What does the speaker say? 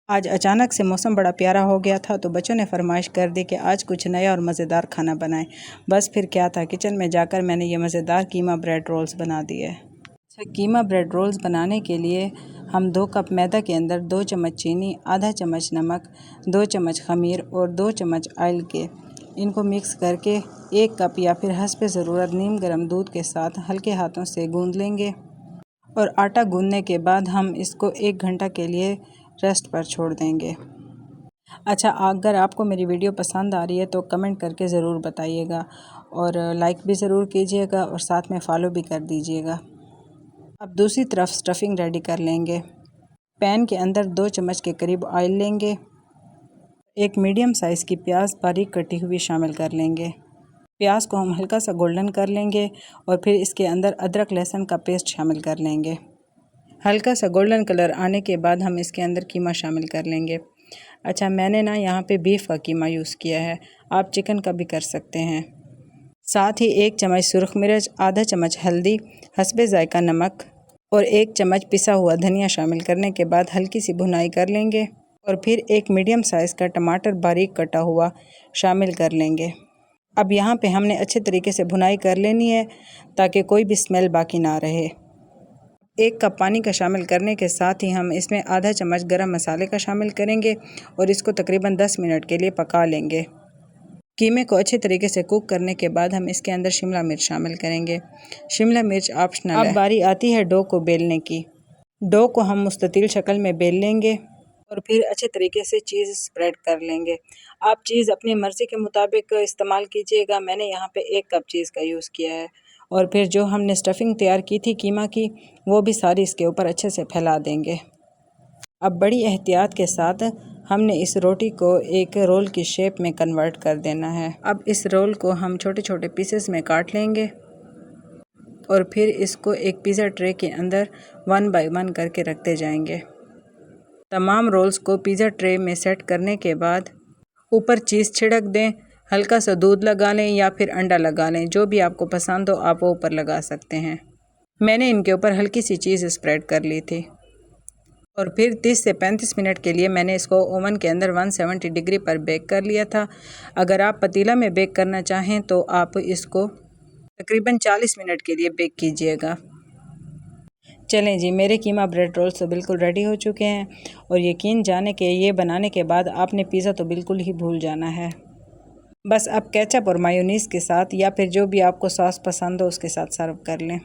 आज अचानक से मौसम बड़ा प्यारा हो गया था तो बच्चों ने फरमाइश कर दी कि आज कुछ नया और मज़ेदार खाना बनाएं। बस फिर क्या था, किचन में जाकर मैंने ये मज़ेदार कीमा ब्रेड रोल्स बना दिए। अच्छा, कीमा ब्रेड रोल्स बनाने के लिए हम 2 कप मैदा के अंदर 2 चम्मच चीनी, आधा चम्मच नमक, 2 चम्मच खमीर और 2 चम्मच ऑयल के इनको मिक्स करके 1 कप या फिर हस्ब ज़रूरत नीम गर्म दूध के साथ हल्के हाथों से गूंद लेंगे। और आटा गूंदने के बाद हम इसको 1 घंटा के लिए रेस्ट पर छोड़ देंगे। अच्छा, अगर आपको मेरी वीडियो पसंद आ रही है तो कमेंट करके ज़रूर बताइएगा और लाइक भी ज़रूर कीजिएगा और साथ में फॉलो भी कर दीजिएगा। अब दूसरी तरफ स्टफिंग रेडी कर लेंगे। पैन के अंदर 2 चम्मच के करीब ऑयल लेंगे। एक मीडियम साइज़ की प्याज बारीक कटी हुई शामिल कर लेंगे। प्याज को हम हल्का सा गोल्डन कर लेंगे और फिर इसके अंदर अदरक लहसुन का पेस्ट शामिल कर लेंगे। हल्का सा गोल्डन कलर आने के बाद हम इसके अंदर कीमा शामिल कर लेंगे। अच्छा, मैंने यहाँ पे बीफ का कीमा यूज़ किया है, आप चिकन का भी कर सकते हैं। साथ ही 1 चम्मच सुरख मिर्च, आधा चम्मच हल्दी, हस्बे ज़ायका नमक और 1 चम्मच पिसा हुआ धनिया शामिल करने के बाद हल्की सी भुनाई कर लेंगे और फिर एक मीडियम साइज़ का टमाटर बारीक कटा हुआ शामिल कर लेंगे। अब यहाँ पे हमने अच्छे तरीके से भुनाई कर लेनी है ताकि कोई भी स्मेल बाकी ना रहे। 1 कप पानी का शामिल करने के साथ ही हम इसमें आधा चम्मच गरम मसाले का शामिल करेंगे और इसको तकरीबन 10 मिनट के लिए पका लेंगे। कीमे को अच्छे तरीके से कुक करने के बाद हम इसके अंदर शिमला मिर्च शामिल करेंगे। शिमला मिर्च ऑप्शनल है। अब बारी आती है डो को बेलने की। डो को हम मुस्ततिल शक्ल में बेल लेंगे और फिर अच्छे तरीके से चीज़ स्प्रेड कर लेंगे। आप चीज़ अपनी मर्ज़ी के मुताबिक इस्तेमाल कीजिएगा। मैंने यहाँ पे 1 कप चीज़ का यूज़ किया है और फिर जो हमने स्टफिंग तैयार की थी कीमा की, वो भी सारी इसके ऊपर अच्छे से फैला देंगे। अब बड़ी एहतियात के साथ हमने इस रोटी को एक रोल की शेप में कन्वर्ट कर देना है। अब इस रोल को हम छोटे छोटे पीसेस में काट लेंगे और फिर इसको एक पिज़्ज़ा ट्रे के अंदर 1 बाय 1 करके रखते जाएंगे। तमाम रोल्स को पिज़्ज़ा ट्रे में सेट करने के बाद ऊपर चीज़ छिड़क दें, हल्का सा दूध लगा लें या फिर अंडा लगा लें, जो भी आपको पसंद हो आप वो ऊपर लगा सकते हैं। मैंने इनके ऊपर हल्की सी चीज़ स्प्रेड कर ली थी और फिर 30 से 35 मिनट के लिए मैंने इसको ओवन के अंदर 170 डिग्री पर बेक कर लिया था। अगर आप पतीला में बेक करना चाहें तो आप इसको तकरीबन 40 मिनट के लिए बेक कीजिएगा। चलें जी, मेरे कीमा ब्रेड रोल्स तो बिल्कुल रेडी हो चुके हैं और यकीन जाने के ये बनाने के बाद आपने पिज़्ज़ा तो बिल्कुल ही भूल जाना है। बस अब केचप और मायोनीज़ के साथ या फिर जो भी आपको सॉस पसंद हो उसके साथ सर्व कर लें।